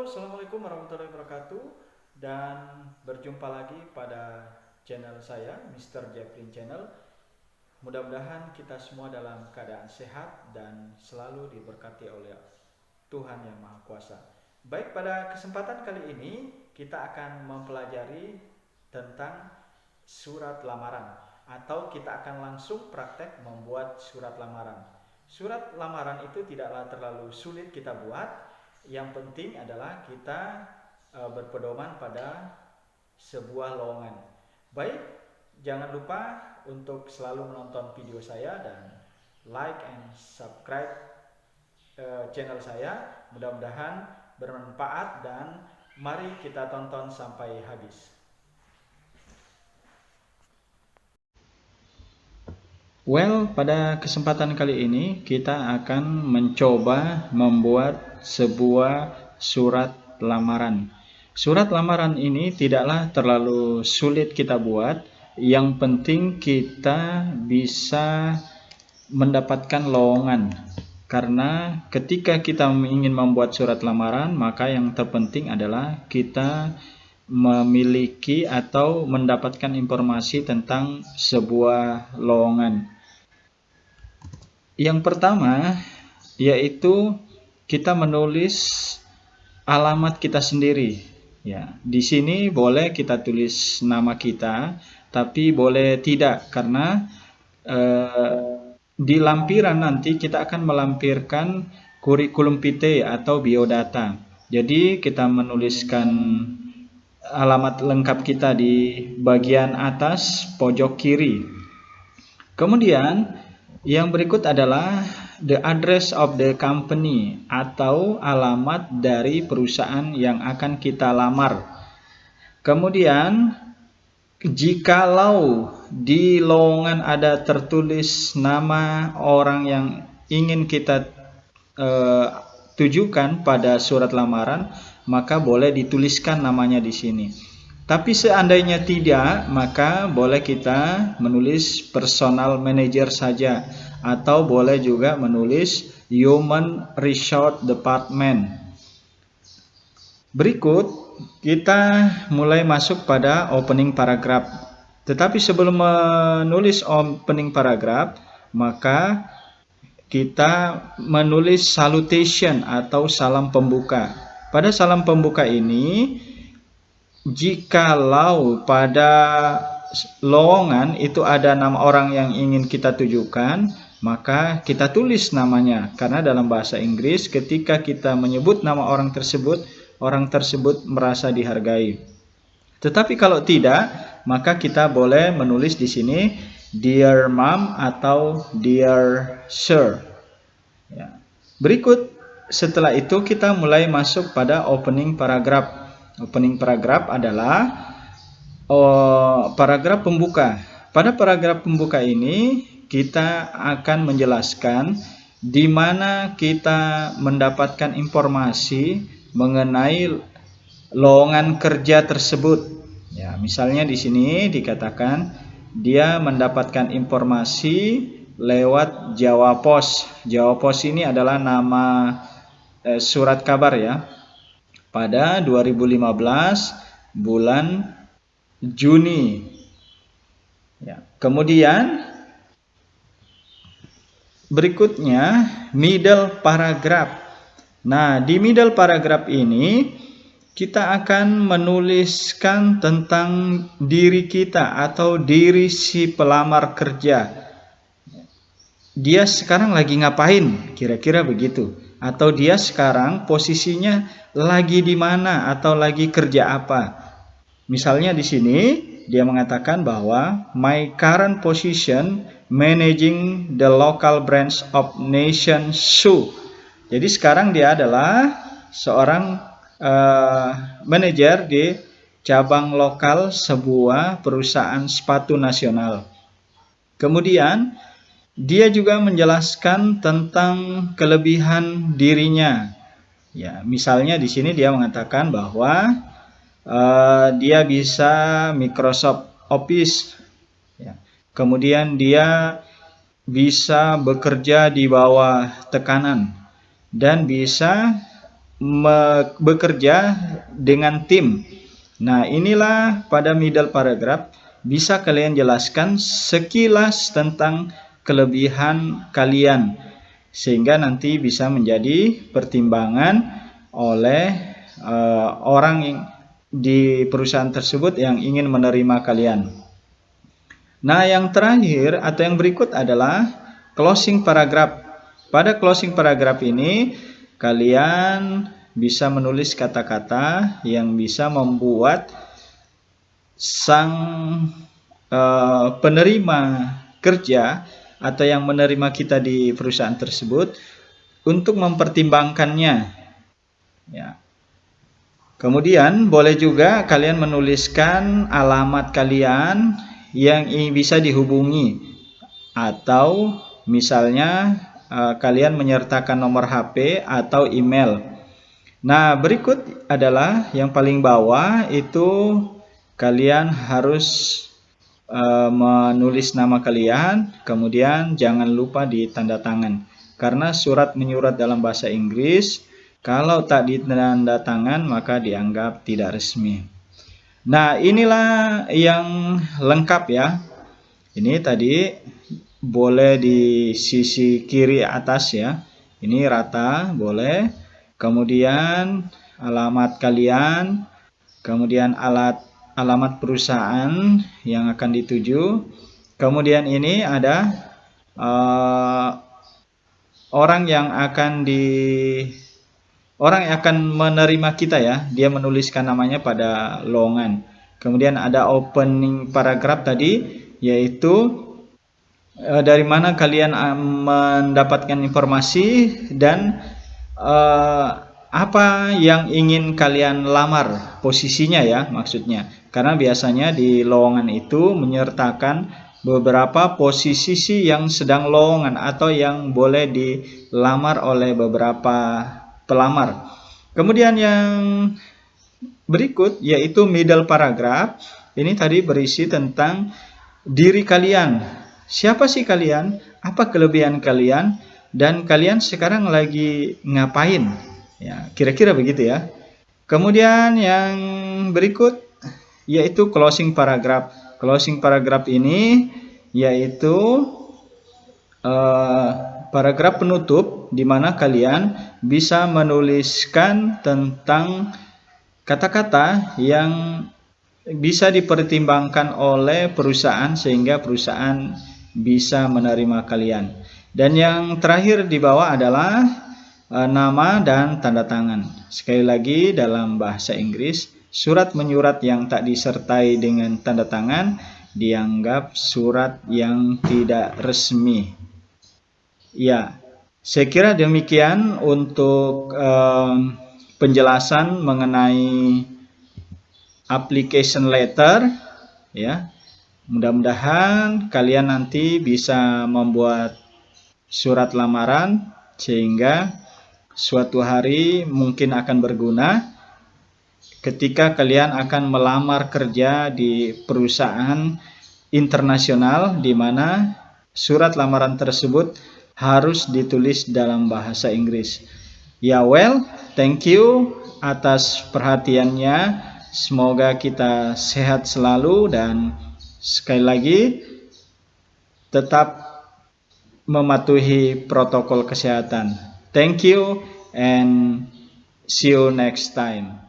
Assalamualaikum warahmatullahi wabarakatuh. Dan berjumpa lagi pada channel saya, Mr. Jeffrey Channel. Mudah-mudahan kita semua dalam keadaan sehat dan selalu diberkati oleh Tuhan Yang Maha Kuasa. Baik, pada kesempatan kali ini kita akan mempelajari tentang surat lamaran, atau kita akan langsung praktek membuat surat lamaran. Surat lamaran itu tidaklah terlalu sulit kita buat. Yang penting adalah kita berpedoman pada sebuah lowongan. Baik, jangan lupa untuk selalu menonton video saya dan like and subscribe channel saya. Mudah-mudahan bermanfaat dan mari kita tonton sampai habis. Pada kesempatan kali ini kita akan mencoba membuat sebuah surat lamaran. Surat lamaran ini tidaklah terlalu sulit kita buat. Yang penting kita bisa mendapatkan lowongan. Karena ketika kita ingin membuat surat lamaran, maka yang terpenting adalah kita memiliki atau mendapatkan informasi tentang sebuah lowongan. Yang pertama yaitu kita menulis alamat kita sendiri. Ya, di sini boleh kita tulis nama kita, tapi boleh tidak, karena di lampiran nanti kita akan melampirkan kurikulum vitae atau biodata. Jadi kita menuliskan alamat lengkap kita di bagian atas pojok kiri. Kemudian yang berikut adalah the address of the company atau alamat dari perusahaan yang akan kita lamar. Kemudian jikalau di lowongan ada tertulis nama orang yang ingin kita tujukan pada surat lamaran, maka boleh dituliskan namanya di sini. Tapi seandainya tidak, maka boleh kita menulis personal manager saja, atau boleh juga menulis human resource department. Berikut kita mulai masuk pada opening paragraph. Tetapi sebelum menulis opening paragraph, maka kita menulis salutation atau salam pembuka. Pada salam pembuka ini, jikalau pada lowongan itu ada nama orang yang ingin kita tujukan, maka kita tulis namanya. Karena dalam bahasa Inggris ketika kita menyebut nama orang tersebut merasa dihargai. Tetapi kalau tidak, maka kita boleh menulis di sini Dear Mom atau Dear Sir. Ya. Berikut setelah itu kita mulai masuk pada opening paragraph. Opening paragraph adalah paragraf pembuka. Pada paragraf pembuka ini kita akan menjelaskan di mana kita mendapatkan informasi mengenai lowongan kerja tersebut. Ya, misalnya di sini dikatakan dia mendapatkan informasi lewat Jawa Pos. Jawa Pos ini adalah nama surat kabar ya. Pada 2015 bulan Juni. Ya. Kemudian berikutnya middle paragraph. Nah, di middle paragraph ini kita akan menuliskan tentang diri kita atau diri si pelamar kerja. Dia sekarang lagi ngapain? Kira-kira begitu. Atau dia sekarang posisinya lagi di mana atau lagi kerja apa. Misalnya di sini dia mengatakan bahwa my current position managing the local branch of Nation Shoe. Jadi sekarang dia adalah seorang manajer di cabang lokal sebuah perusahaan sepatu nasional. Kemudian dia juga menjelaskan tentang kelebihan dirinya. Ya, misalnya di sini dia mengatakan bahwa dia bisa Microsoft Office. Ya. Kemudian dia bisa bekerja di bawah tekanan dan bisa bekerja dengan tim. Nah, inilah pada middle paragraph bisa kalian jelaskan sekilas tentang kelebihan kalian, sehingga nanti bisa menjadi pertimbangan oleh orang yang di perusahaan tersebut yang ingin menerima kalian. Nah, yang terakhir atau yang berikut adalah closing paragraph. Pada closing paragraph ini kalian bisa menulis kata-kata yang bisa membuat sang penerima kerja atau yang menerima kita di perusahaan tersebut untuk mempertimbangkannya, ya. Kemudian boleh juga kalian menuliskan alamat kalian yang bisa dihubungi, atau misalnya kalian menyertakan nomor HP atau email. Nah, berikut adalah yang paling bawah itu kalian harus menulis nama kalian, kemudian jangan lupa ditanda tangan. Karena surat menyurat dalam bahasa Inggris kalau tak ditanda tangan maka dianggap tidak resmi. Nah, inilah yang lengkap ya. Ini tadi boleh di sisi kiri atas ya. Ini rata boleh. Kemudian alamat kalian, kemudian alamat perusahaan yang akan dituju. Kemudian ini ada orang yang akan menerima kita ya, dia menuliskan namanya pada lowongan. Kemudian ada opening paragraph tadi, yaitu dari mana kalian mendapatkan informasi dan apa yang ingin kalian lamar, posisinya ya maksudnya. Karena biasanya di lowongan itu menyertakan beberapa posisi yang sedang lowongan atau yang boleh dilamar oleh beberapa pelamar. Kemudian yang berikut yaitu middle paragraph. Ini tadi berisi tentang diri kalian. Siapa sih kalian? Apa kelebihan kalian? Dan kalian sekarang lagi ngapain? Ya, kira-kira begitu ya. Kemudian yang berikut yaitu closing paragraph. Closing paragraph ini yaitu paragraf penutup di mana kalian bisa menuliskan tentang kata-kata yang bisa dipertimbangkan oleh perusahaan sehingga perusahaan bisa menerima kalian. Dan yang terakhir di bawah adalah nama dan tanda tangan. Sekali lagi dalam bahasa Inggris, surat menyurat yang tak disertai dengan tanda tangan dianggap surat yang tidak resmi. Ya, saya kira demikian untuk penjelasan mengenai application letter ya. Mudah-mudahan kalian nanti bisa membuat surat lamaran sehingga suatu hari mungkin akan berguna ketika kalian akan melamar kerja di perusahaan internasional di mana surat lamaran tersebut harus ditulis dalam bahasa Inggris. Ya, well, thank you atas perhatiannya. Semoga kita sehat selalu dan sekali lagi tetap mematuhi protokol kesehatan. Thank you and see you next time.